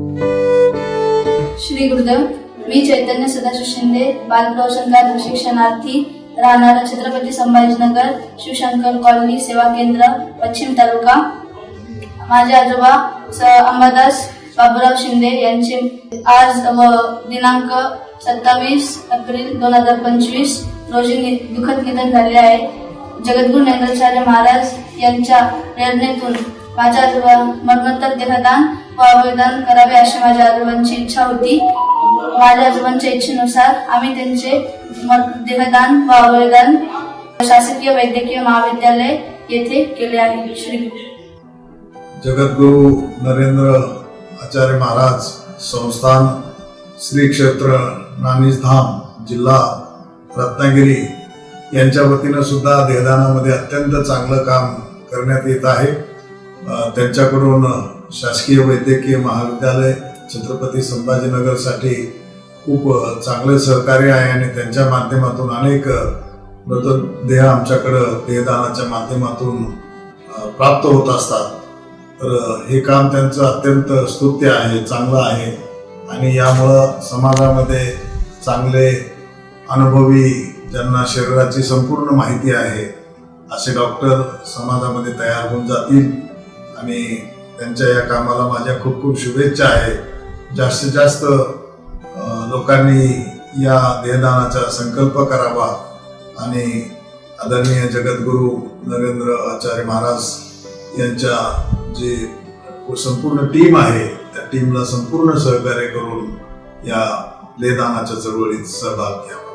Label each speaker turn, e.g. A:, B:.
A: श्री गुरुदेव, मी चैतन्य सदाशिव शिंदे, बालप्रवचनकार प्रशिक्षणार्थी, राहणारा छत्रपती संभाजीनगर, शिवशंकर कॉलनी, सेवा केंद्र, पश्चिम तालुका. माझे आजोबा अंबादास बाबूराव शिंदे यांचे आज दिनांक 27 एप्रिल 2025 रोजी दुःखद निधन झाले आहे. जगद्गुरू ज्ञानाचार्य महाराज यांच्या प्रेरणेतून माझ्या आजोबा मरणोत्तर देहदान व अवयवदान करावे अशी माझ्या आजोबांची इच्छा होती. माझ्या आजोबांच्या इच्छेनुसार आम्ही त्यांचे देहदान व अवयवदान शासकीय वैद्यकीय महाविद्यालय येथे केले आहे. श्री
B: जगद्गुरु नरेंद्र आचार्य महाराज संस्थान श्री क्षेत्र नानीज धाम जिल्हा रत्नागिरी यांच्या वतीनं सुद्धा देहदानामध्ये अत्यंत चांगलं काम करण्यात येत आहे. त्यांच्याकडून शासकीय वैद्यकीय महाविद्यालय छत्रपती संभाजीनगरसाठी खूप चांगले सहकार्य आहे आणि त्यांच्या माध्यमातून अनेक मृतदेह आमच्याकडं देहदानाच्या माध्यमातून प्राप्त होत असतात. तर हे काम त्यांचं अत्यंत स्तुत्य आहे, चांगलं आहे आणि यामुळं समाजामध्ये चांगले अनुभवी ज्यांना शरीराची संपूर्ण माहिती आहे असे डॉक्टर समाजामध्ये तयार होऊन जातील आणि त्यांच्या या कामाला माझ्या खूप खूप शुभेच्छा आहे. जास्तीत जास्त लोकांनी या देहदानाचा संकल्प करावा आणि आदरणीय जगद्गुरु नरेंद्र आचार्य महाराज यांच्या जे संपूर्ण टीम आहे त्या टीमला संपूर्ण सहकार्य करून या देहदानाच्या चळवळीत सहभाग घ्यावा.